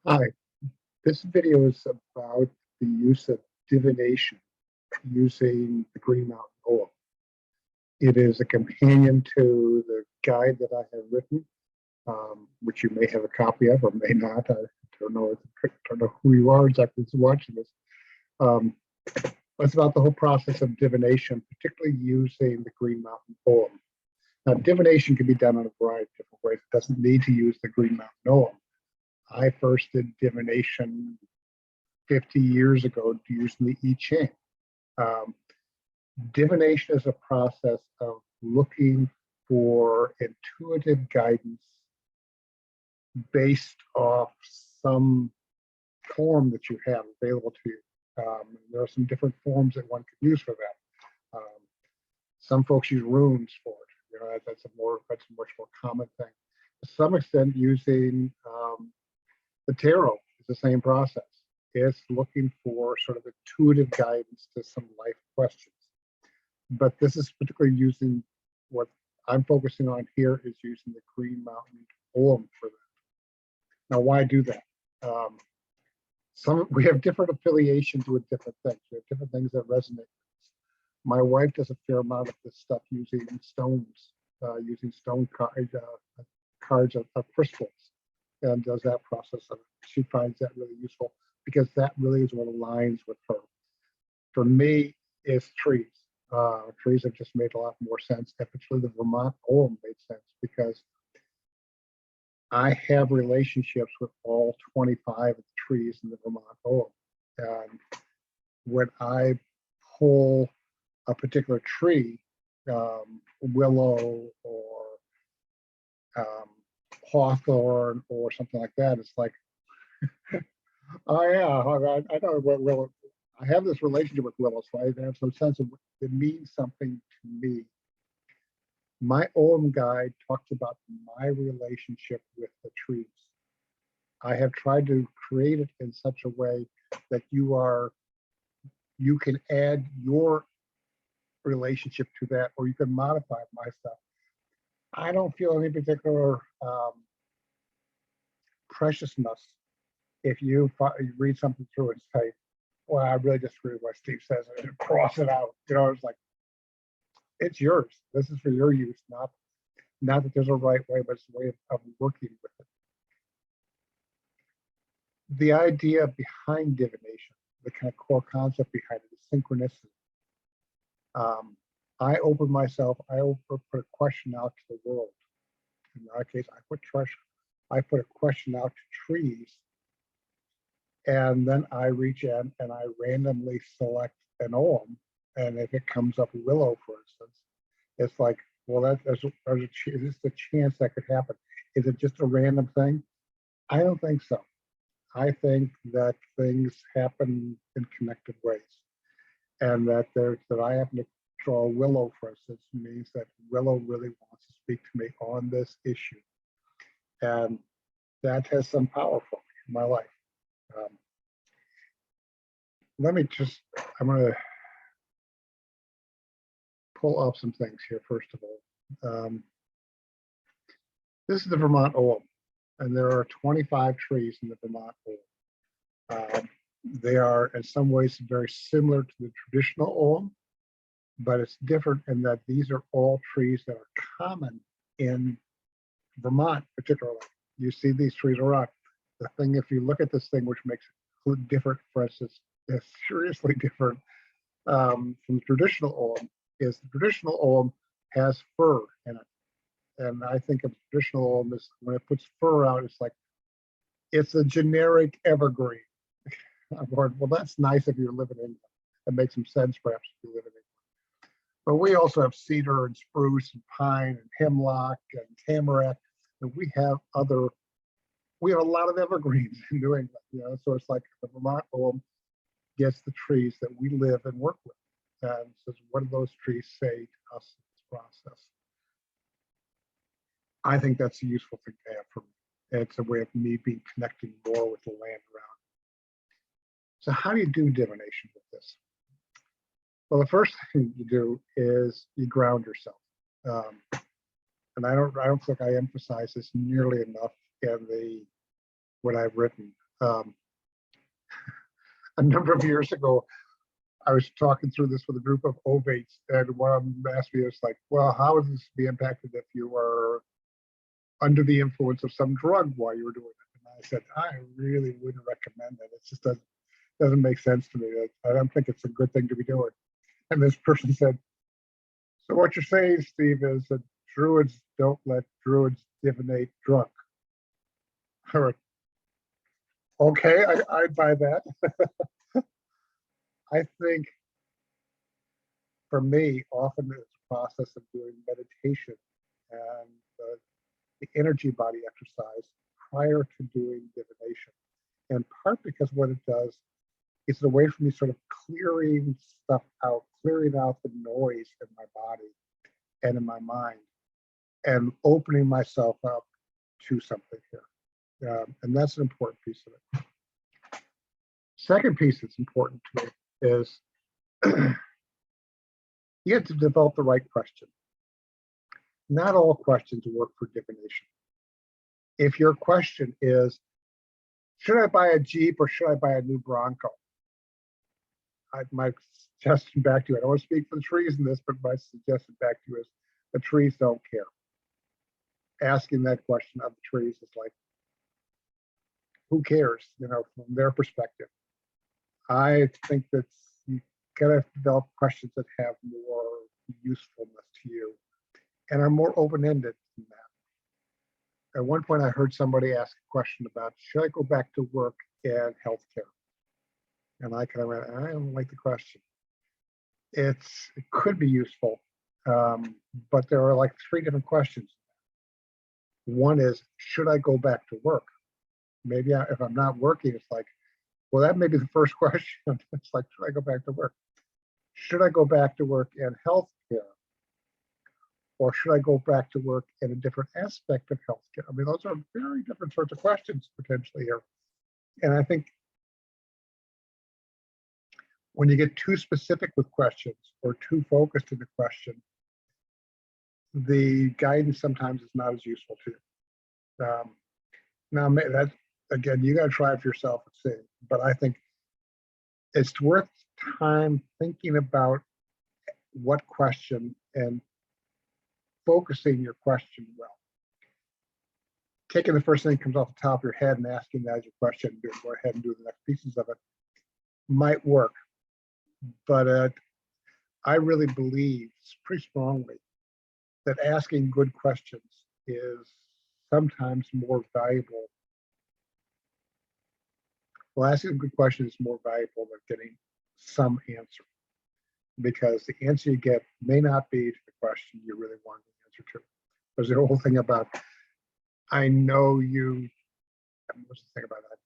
Hi, this video is about the use of divination using the Green Mountain Ogham. It is a companion to the guide that I have written, which you may have a copy of or may not. I don't know who you are exactly watching this. It's about the whole process of divination, particularly using the Green Mountain Ogham. Now, divination can be done in a variety of different ways. It doesn't need to use the Green Mountain Ogham. I first did divination 50 years ago using the I Ching. Divination is a process of looking for intuitive guidance based off some form that you have available to you. There are some different forms that one can use for that. Some folks use runes for it. You know, that's a much more common thing. To some extent, using the tarot is the same process. It's looking for sort of intuitive guidance to some life questions. But this is particularly using what I'm focusing on here is using the Green Mountain Ogham for that. Now, why do that? We have different affiliations with different things. We have different things that resonate. My wife does a fair amount of this stuff using stones, using stone cards of crystals, and does that process. And she finds that really useful because that really is what aligns with her. For me, it's trees. Trees have just made a lot more sense. Actually, the Vermont Ogham made sense because I have relationships with all 25 of the trees in the Vermont Ogham. And when I pull a particular tree, willow or hawthorn or something like that, it's like, oh yeah, I know what willow. I have this relationship with willow, so I have some sense of it means something to me. My Ogham guide talks about my relationship with the trees. I have tried to create it in such a way that you can add your relationship to that, or you can modify my stuff. I don't feel any particular preciousness if you read something through and say, well, I really disagree with what Steve says, and cross it out. You know, it's like, it's yours. This is for your use, not that there's a right way, but it's a way of working with it. The idea behind divination, the kind of core concept behind it is synchronicity. I put a question out to the world. In our case, I put a question out to trees, and then I reach in and I randomly select an Ogham. And if it comes up willow, for instance, it's like, well, is this the chance that could happen? Is it just a random thing? I don't think so. I think that things happen in connected ways, and that I happen to draw willow, for instance, means that willow really wants to speak to me on this issue, and that has some power for me in my life. I'm going to pull up some things here, first of all. This is the Vermont Ogham, and there are 25 trees in the Vermont Ogham. They are, in some ways, very similar to the traditional Ogham, but it's different in that these are all trees that are common in Vermont, particularly. You see these trees around. The thing, if you look at this thing, which makes it different, for instance, it's seriously different from the traditional Ogham, is the traditional Ogham has fur in it. And I think of traditional Ogham as when it puts fur out, it's like, it's a generic evergreen. I'm going, well, that's nice if you're living in England. That makes some sense, perhaps, if you live in England. But we also have cedar and spruce and pine and hemlock and tamarack. And we have a lot of evergreens in New England, you know, so it's like the Vermont Ogham gets the trees that we live and work with. And says, what do those trees say to us in this process? I think that's a useful thing to have for me. It's a way of me being connecting more with the land around. So how do you do divination with this? Well, the first thing you do is you ground yourself. And I don't think I emphasize this nearly enough in what I've written. Um, a number of years ago, I was talking through this with a group of ovates, and one of them asked me, it's like, well, how would this be impacted if you were under the influence of some drug while you were doing it? And I said, I really wouldn't recommend that. It just doesn't make sense to me. I don't think it's a good thing to be doing. And this person said, so what you're saying, Steve, is that druids don't let druids divinate drunk. Okay, I buy that. I think for me, often it's a process of doing meditation and the energy body exercise prior to doing divination. In part because what it does is a way for me sort of clearing stuff out, clearing out the noise in my body and in my mind, and opening myself up to something here. And that's an important piece of it. Second piece that's important to me is you have to develop the right question. Not all questions work for divination. If your question is, should I buy a Jeep or should I buy a new Bronco? My suggestion back to you, I don't want to speak for the trees in this, but my suggestion back to you is the trees don't care. Asking that question of the trees is like, who cares, from their perspective. I think that you gotta develop questions that have more usefulness to you and are more open-ended than that. At one point, I heard somebody ask a question about, should I go back to work in healthcare? And I kind of went, I don't like the question. It could be useful, but there are like 3 different questions. One is, should I go back to work? Maybe if I'm not working, it's like, well, that may be the first question. It's like, should I go back to work? Should I go back to work in healthcare? Or should I go back to work in a different aspect of healthcare? I mean, those are very different sorts of questions potentially here. And I think when you get too specific with questions or too focused in the question, the guidance sometimes is not as useful to you. Now, that again, you got to try it for yourself and see. But I think it's worth time thinking about what question and focusing your question well. Taking the first thing that comes off the top of your head and asking that as your question, go ahead and do the next pieces of it, might work. But I really believe pretty strongly that asking good questions is sometimes more valuable. Well, asking a good question is more valuable than getting some answer, because the answer you get may not be to the question you really want the answer to. There's the whole thing about, I know you, what's the thing about that?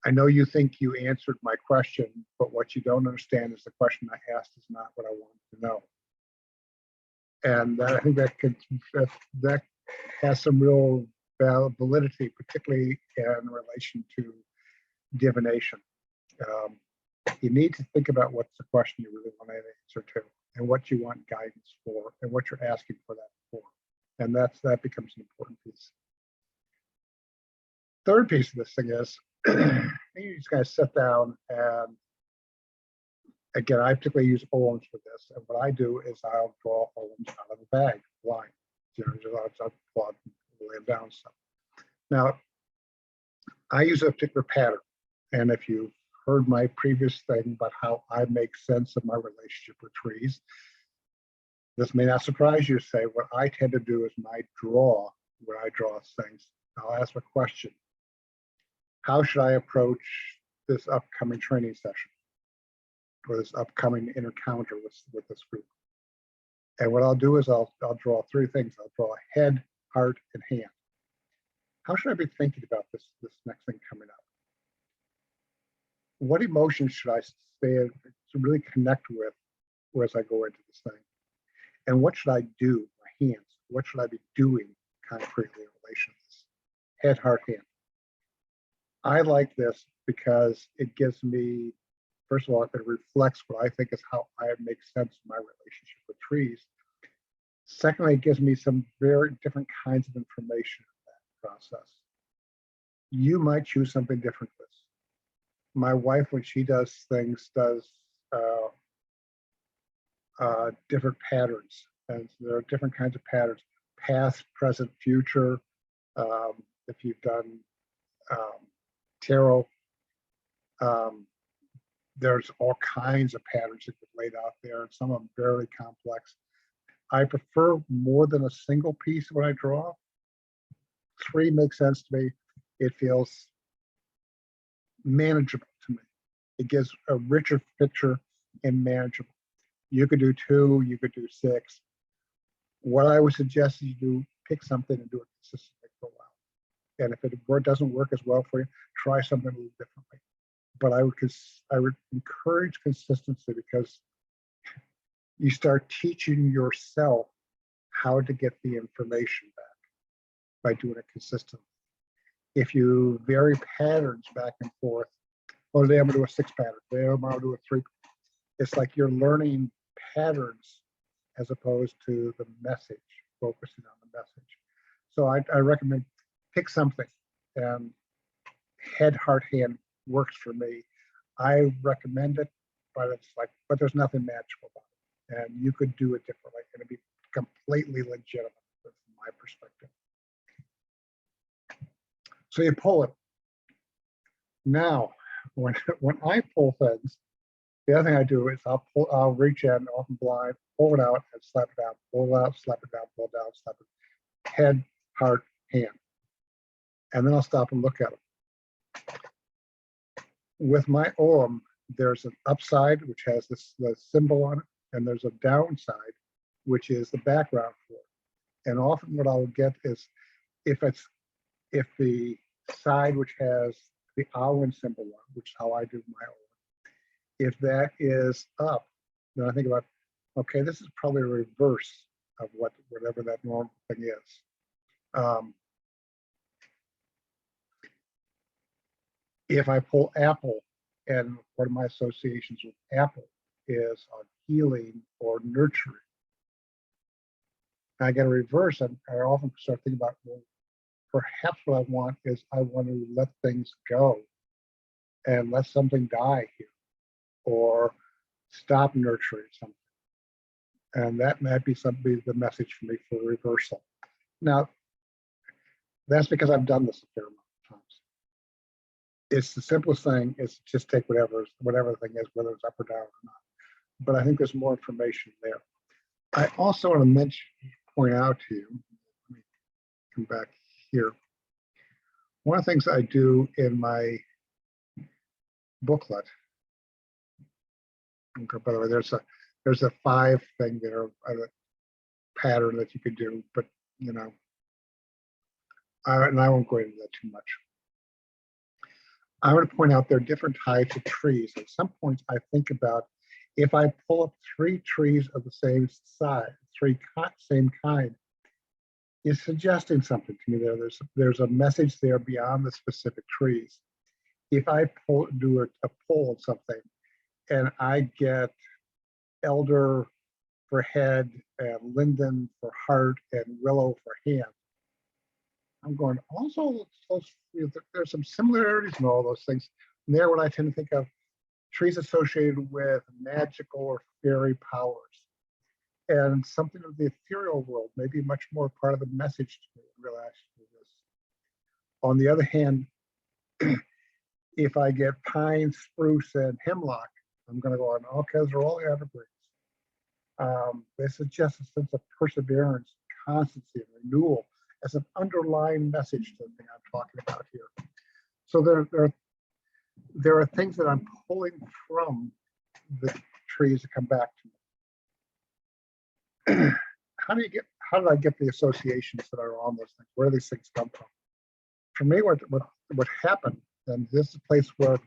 I know you think you answered my question, but what you don't understand is the question I asked is not what I wanted to know. And I think that has some real validity, particularly in relation to divination. You need to think about what's the question you really want an answer to, and what you want guidance for, and what you're asking for that for. And that becomes an important piece. Third piece of this thing is, you just gotta sit down and, again, I particularly use Oghams for this. And what I do is I'll draw Oghams out of the bag, blind. I'll plot and lay them down stuff. Now, I use a particular pattern. And if you've heard my previous thing about how I make sense of my relationship with trees, this may not surprise you to say what I tend to do is when I draw things, I'll ask a question. How should I approach this upcoming training session or this upcoming encounter with this group? And what I'll do is I'll draw 3 things. I'll draw a head, heart, and hand. How should I be thinking about this next thing coming up? What emotions should I stay to really connect with as I go into this thing? And what should I do? My hands. What should I be doing concretely in relation to this? Head, heart, hand. I like this because it gives me, first of all, it reflects what I think is how I make sense of my relationship with trees. Secondly, it gives me some very different kinds of information. process. You might choose something different. My wife, when she does things, does different patterns, and there are different kinds of patterns: past, present, future. If you've done tarot, there's all kinds of patterns that get laid out there, and some of them very complex. I prefer more than a single piece when I draw. 3 makes sense to me. It feels manageable to me. It gives a richer picture and manageable. You could do 2, you could do 6. What I would suggest is you do pick something and do it consistently for a while. And if it doesn't work as well for you, try something a little differently. But I would encourage consistency, because you start teaching yourself how to get the information back by doing it consistently. If you vary patterns back and forth, well, today I'm going to do a 6 pattern, today I'm going to do a 3. It's like you're learning patterns as opposed to the message, focusing on the message. So I recommend pick something, and head, heart, hand works for me. I recommend it, but there's nothing magical about it. And you could do it differently, and it'd be completely legitimate from my perspective. So you pull it. Now, when I pull things, the other thing I do is I'll reach in off and blind, pull it out and slap it down, pull it out, slap it down, pull it down, slap it. Head, heart, hand. And then I'll stop and look at it. With my Ogham, there's an upside, which has the symbol on it, and there's a downside, which is the background for it. And often what I'll get is, if the side which has the Ogham symbol on, which is how I do my Ogham, if that is up, then I think about, okay, this is probably a reverse of whatever that normal thing is. If I pull apple, and one of my associations with apple is on healing or nurturing, and I get a reverse, and I often start thinking about, well, perhaps what I want to let things go and let something die here, or stop nurturing something. And that might be the message for me for reversal. Now, that's because I've done this a fair amount of times. It's the simplest thing is just take whatever the thing is, whether it's up or down or not. But I think there's more information there. I also want to point out to you, let me come back here. One of the things I do in my booklet, okay, by the way, there's a 5 thing there, a pattern that you could do, but you know, and I won't go into that too much. I want to point out there are different types of trees. At some points, I think about, if I pull up 3 trees of the same size, same kind, it's suggesting something to me there. There's a message there beyond the specific trees. If I do a pull of something, and I get elder for head, and linden for heart, and willow for hand, I'm going, also, there's some similarities in all those things. And there, what I tend to think of, trees associated with magical or fairy powers. And something of the ethereal world may be much more part of the message to me in relation to this. On the other hand, if I get pine, spruce, and hemlock, I'm going to go on, okay, those are all evergreens. They suggest a sense of perseverance, constancy, and renewal as an underlying message to the thing I'm talking about here. So there are things that I'm pulling from the trees that come back to me. How did I get the associations that are on those things? Where do these things come from? For me, what happened, and this is a place where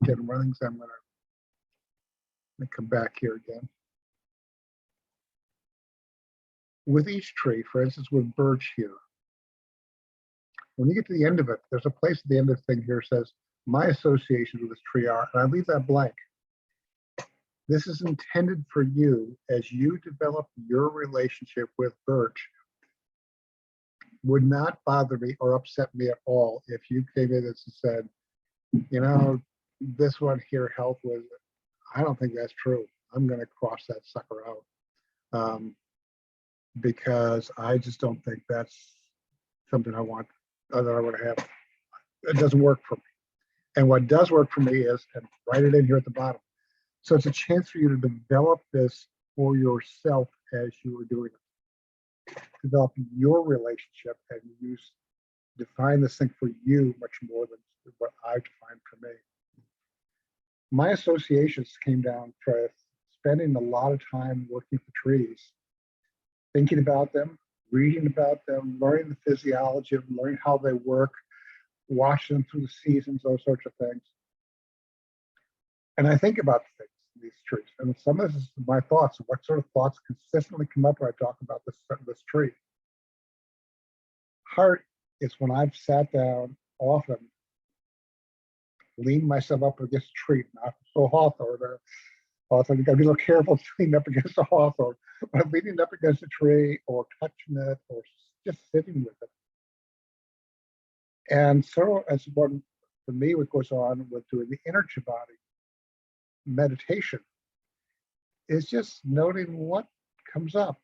getting runnings, I'm gonna come back here again. With each tree, for instance, with birch here, when you get to the end of it, there's a place at the end of the thing here that says, my associations with this tree are, and I leave that blank. This is intended for you as you develop your relationship with birch. would not bother me or upset me at all if you came in and said, you know, this one here, health was, I don't think that's true. I'm going to cross that sucker out because I just don't think that's something I want, that I want to have. It doesn't work for me. And what does work for me is, and write it in here at the bottom. So it's a chance for you to develop this for yourself as you are doing it. Develop your relationship and define this thing for you much more than what I've defined for me. My associations came down to spending a lot of time working for trees, thinking about them, reading about them, learning the physiology of them, learning how they work, watching them through the seasons, those sorts of things. And I think about these trees, and some of this is my thoughts. What sort of thoughts consistently come up when I talk about this tree? Heart is when I've sat down often, leaned myself up against a tree, not so hawthorn. Hawthorn, you got to be a little careful leaning up against a hawthorn, but leaning up against a tree or touching it or just sitting with it. And so, as one for me, what goes on with doing the energy body meditation is just noting what comes up.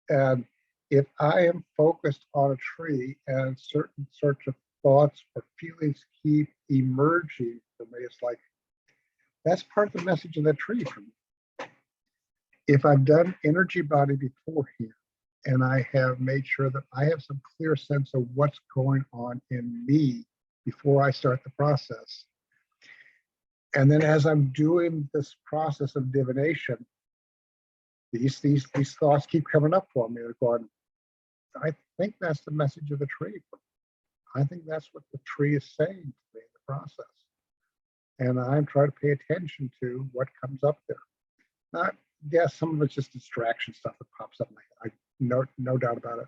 And if I am focused on a tree and certain sorts of thoughts or feelings keep emerging for me, it's like that's part of the message of that tree for me. If I've done energy body beforehand and I have made sure that I have some clear sense of what's going on in me before I start the process, and then as I'm doing this process of divination, these thoughts keep coming up for me. They're going, I think that's the message of the tree. I think that's what the tree is saying to me in the process. And I'm trying to pay attention to what comes up there. Not, yes, some of it's just distraction stuff that pops up in my head. No doubt about it.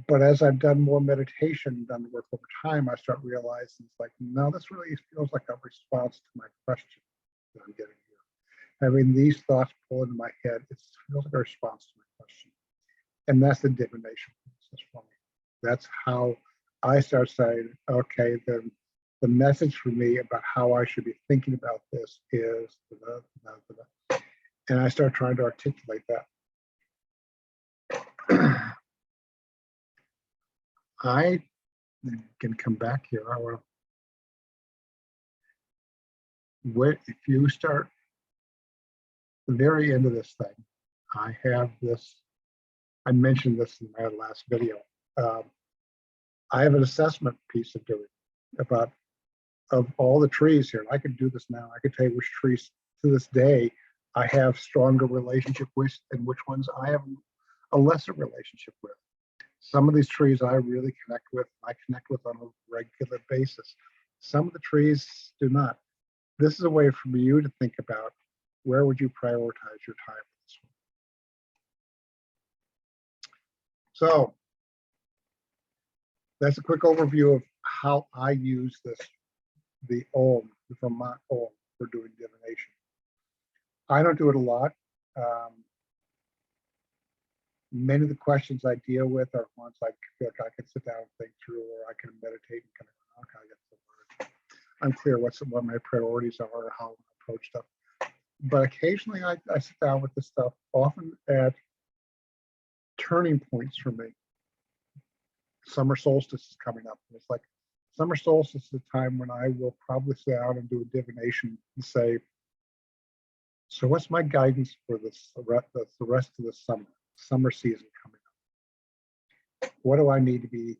But as I've done more meditation, done work over time, I start realizing it's like, no, this really feels like a response to my question that I'm getting here. Having these thoughts pull into my head, it feels like a response to my question. And that's the divination process for me. That's how I start saying, okay, then the message for me about how I should be thinking about this is, and I start trying to articulate that. I can come back here. If you start the very end of this thing, I have this, I mentioned this in my last video. I have an assessment piece of doing about of all the trees here. And I could do this now. I could tell you which trees to this day I have stronger relationship with and which ones I have a lesser relationship with. Some of these trees I really connect with. I connect with on a regular basis. Some of the trees do not. This is a way for you to think about where would you prioritize your time with this one. So that's a quick overview of how I use the Ogham, the Vermont Ogham, for doing divination. I don't do it a lot. Many of the questions I deal with are ones I feel like I can sit down and think through, or I can meditate and kind of, okay, I get the word. I'm clear what my priorities are, or how I approach stuff. But occasionally I sit down with this stuff, often at turning points for me. Summer solstice is coming up. And it's like summer solstice is a time when I will probably sit down and do a divination and say, so what's my guidance for this, the rest of the summer season coming up? What do I need to be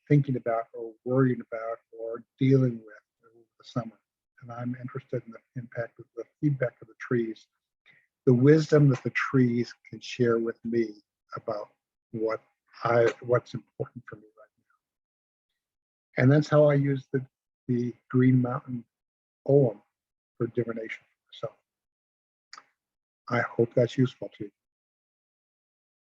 thinking about or worrying about or dealing with over the summer? And I'm interested in the impact of the feedback of the trees, the wisdom that the trees can share with me about what's important for me right now. And that's how I use the Green Mountain Ogham for divination for myself. I hope that's useful to you.